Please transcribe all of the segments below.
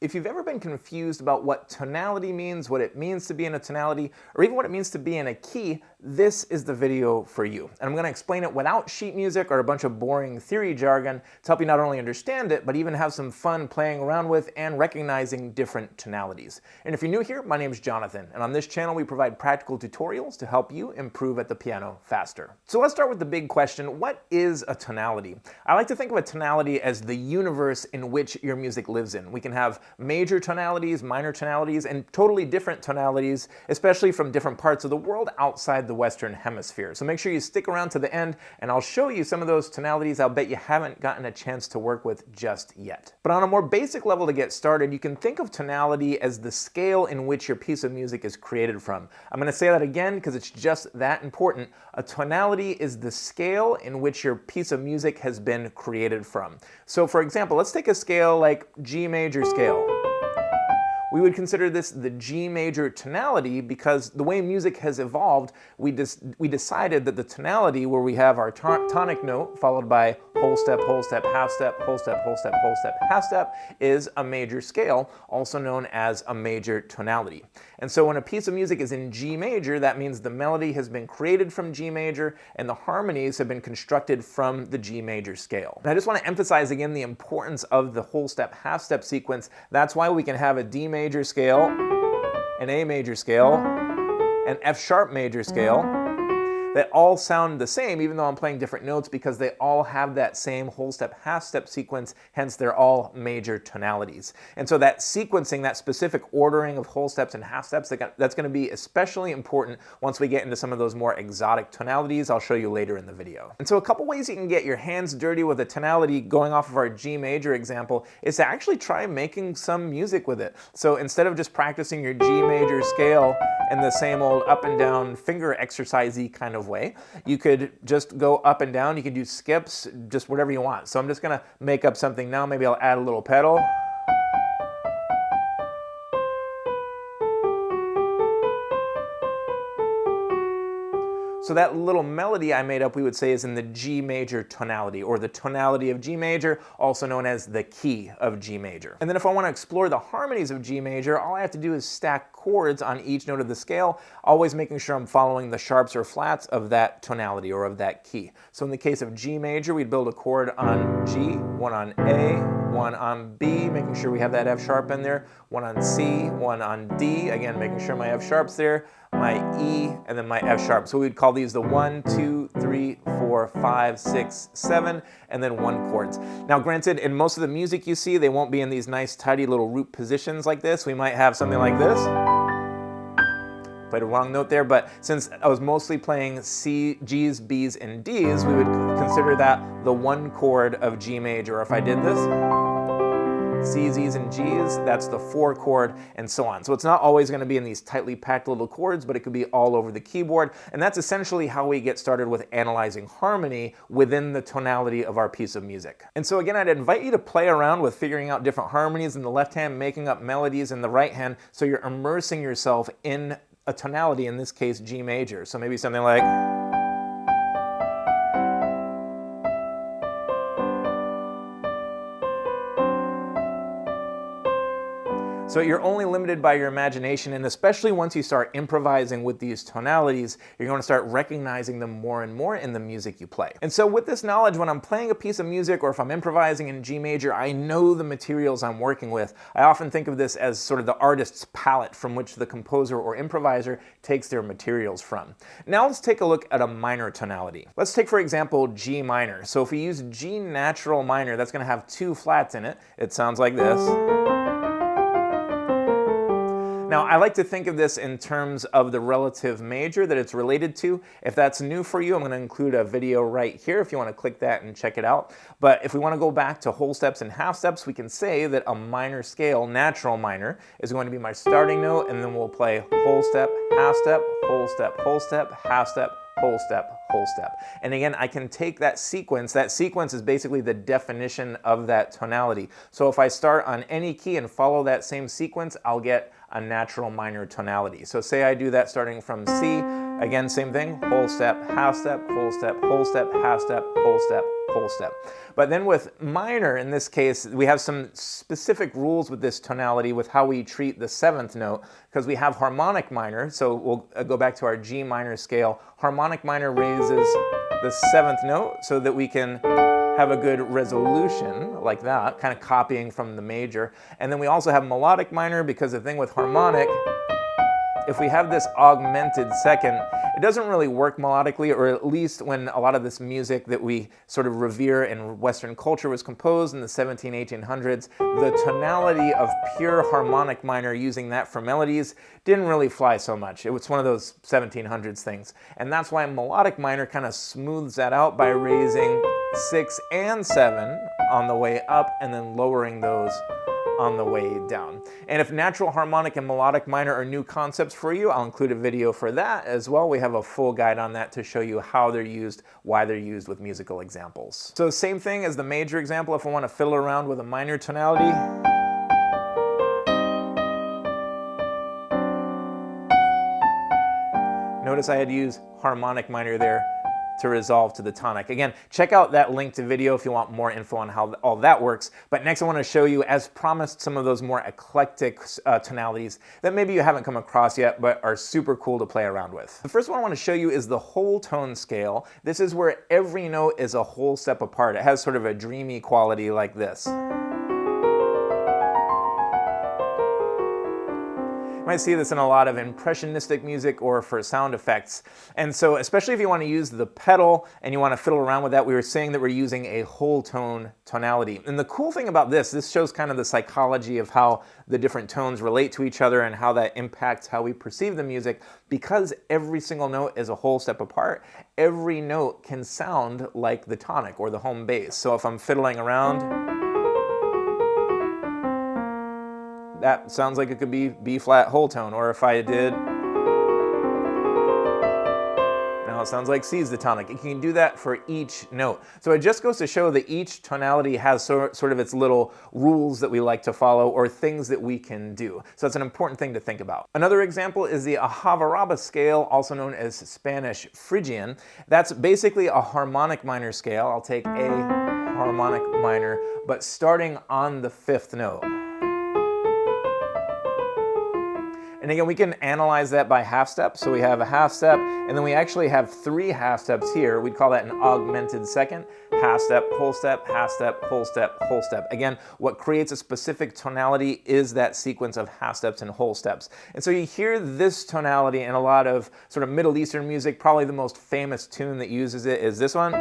If you've ever been confused about what tonality means, what it means to be in a tonality, or even what it means to be in a key, this is the video for you. And I'm going to explain it without sheet music or a bunch of boring theory jargon to help you not only understand it, but even have some fun playing around with and recognizing different tonalities. And if you're new here, my name is Jonathan, and on this channel we provide practical tutorials to help you improve at the piano faster. So let's start with the big question: what is a tonality? I like to think of a tonality as the universe in which your music lives in. We can have major tonalities, minor tonalities, and totally different tonalities, especially from different parts of the world outside the Western Hemisphere. So make sure you stick around to the end, and I'll show you some of those tonalities I'll bet you haven't gotten a chance to work with just yet. But on a more basic level to get started, you can think of tonality as the scale in which your piece of music is created from. I'm going to say that again because it's just that important. A tonality is the scale in which your piece of music has been created from. So for example, let's take a scale like G major scale. We would consider this the G major tonality because the way music has evolved, we decided that the tonality where we have our tonic note followed by whole step, half step, whole step, half step is a major scale, also known as a major tonality. And so when a piece of music is in G major, that means the melody has been created from G major and the harmonies have been constructed from the G major scale. And I just want to emphasize again the importance of the whole step, half step sequence. That's why we can have a D major scale, an A major scale, an F sharp major scale, that all sound the same even though I'm playing different notes because they all have that same whole step, half step sequence, hence they're all major tonalities. And so that sequencing, that specific ordering of whole steps and half steps, that's going to be especially important once we get into some of those more exotic tonalities I'll show you later in the video. And so a couple ways you can get your hands dirty with a tonality going off of our G major example is to actually try making some music with it. So instead of just practicing your G major scale in the same old up and down finger exercisey kind of way, you could just go up and down. You can do skips, just whatever you want. So I'm just gonna make up something now. Maybe I'll add a little pedal. So that little melody I made up, we would say, is in the G major tonality, or the tonality of G major, also known as the key of G major. And then if I want to explore the harmonies of G major, all I have to do is stack chords on each note of the scale, always making sure I'm following the sharps or flats of that tonality or of that key. So in the case of G major, we'd build a chord on G, one on A, one on B, making sure we have that F sharp in there, one on C, one on D, again making sure my F sharp's there, my E, and then my F sharp. So we'd call these the 1, 2, 3, 4, 5, 6, 7, and then 1 chords. Now granted, in most of the music you see, they won't be in these nice tidy little root positions like this. We might have something like this. Played a wrong note there, but since I was mostly playing C, G's, B's, and D's, we would consider that the 1 chord of G major. Or if I did this, C's, E's, and G's, that's the 4 chord, and so on. So it's not always going to be in these tightly packed little chords, but it could be all over the keyboard, and that's essentially how we get started with analyzing harmony within the tonality of our piece of music. And so again, I'd invite you to play around with figuring out different harmonies in the left hand, making up melodies in the right hand, so you're immersing yourself in a tonality, in this case G major. So maybe something like, so you're only limited by your imagination, and especially once you start improvising with these tonalities, you're going to start recognizing them more and more in the music you play. And so with this knowledge, when I'm playing a piece of music or if I'm improvising in G major, I know the materials I'm working with. I often think of this as sort of the artist's palette from which the composer or improviser takes their materials from. Now let's take a look at a minor tonality. Let's take, for example, G minor. So if we use G natural minor, that's going to have 2 flats in it. It sounds like this. Now, I like to think of this in terms of the relative major that it's related to. If that's new for you, I'm going to include a video right here if you want to click that and check it out. But if we want to go back to whole steps and half steps, we can say that a minor scale, natural minor, is going to be my starting note, and then we'll play whole step, half step, whole step, half step, whole step, whole step. And again, I can take that sequence is basically the definition of that tonality. So if I start on any key and follow that same sequence, I'll get a natural minor tonality. So say I do that starting from C, again, same thing, whole step, half step, whole step, half step, whole step, whole step. But then with minor, in this case, we have some specific rules with this tonality with how we treat the 7th note, because we have harmonic minor. So we'll go back to our G minor scale. Harmonic minor raises the 7th note so that we can have a good resolution like that, kind of copying from the major. And then we also have melodic minor, because the thing with harmonic, if we have this augmented second, it doesn't really work melodically, or at least when a lot of this music that we sort of revere in Western culture was composed in the 1800s, the tonality of pure harmonic minor, using that for melodies, didn't really fly so much. It was one of those 1700s things. And that's why melodic minor kind of smooths that out by raising 6 and 7 on the way up and then lowering those on the way down. And if natural harmonic and melodic minor are new concepts for you, I'll include a video for that as well. We have a full guide on that to show you how they're used, why they're used with musical examples. So same thing as the major example, if I want to fiddle around with a minor tonality. Notice I had to use harmonic minor there to resolve to the tonic. Again, check out that linked video if you want more info on how all that works. But next I want to show you, as promised, some of those more eclectic tonalities that maybe you haven't come across yet, but are super cool to play around with. The first one I want to show you is the whole tone scale. This is where every note is a whole step apart. It has sort of a dreamy quality like this. You might see this in a lot of impressionistic music or for sound effects. And so especially if you want to use the pedal and you want to fiddle around with that, we were saying that we're using a whole tone tonality. And the cool thing about this shows kind of the psychology of how the different tones relate to each other and how that impacts how we perceive the music. Because every single note is a whole step apart, every note can sound like the tonic or the home bass. So if I'm fiddling around, that sounds like it could be B flat whole tone, or if I did, now it sounds like C's the tonic. You can do that for each note. So it just goes to show that each tonality has sort of its little rules that we like to follow, or things that we can do. So it's an important thing to think about. Another example is the Ahavaraba scale, also known as Spanish Phrygian. That's basically a harmonic minor scale. I'll take a harmonic minor, but starting on the 5th note. And again, we can analyze that by half step. So we have a half step, and then we actually have 3 half steps here. We'd call that an augmented second. Half step, whole step, half step, whole step, whole step. Again, what creates a specific tonality is that sequence of half steps and whole steps. And so you hear this tonality in a lot of sort of Middle Eastern music. Probably the most famous tune that uses it is this one.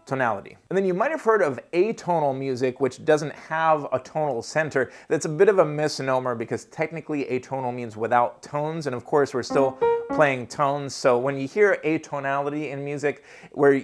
Tonality. And then you might have heard of atonal music, which doesn't have a tonal center. That's a bit of a misnomer, because technically atonal means without tones, and of course we're still playing tones. So when you hear atonality in music, where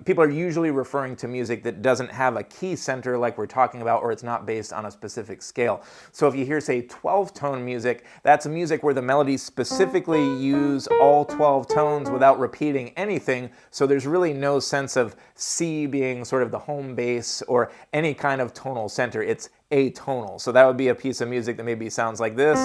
people are usually referring to music that doesn't have a key center like we're talking about, or it's not based on a specific scale. So if you hear, say, 12-tone music, that's a music where the melodies specifically use all 12 tones without repeating anything. So there's really no sense of C being sort of the home bass or any kind of tonal center. It's atonal. So that would be a piece of music that maybe sounds like this.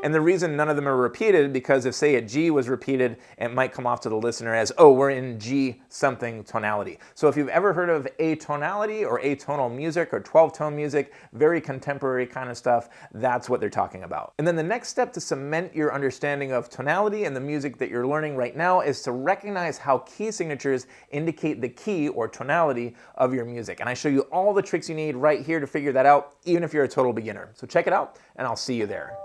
And the reason none of them are repeated, because if, say, a G was repeated, it might come off to the listener as, oh, we're in G something tonality. So if you've ever heard of atonality or atonal music or 12-tone music, very contemporary kind of stuff, that's what they're talking about. And then the next step to cement your understanding of tonality and the music that you're learning right now is to recognize how key signatures indicate the key or tonality of your music. And I show you all the tricks you need right here to figure that out, even if you're a total beginner. So check it out, and I'll see you there.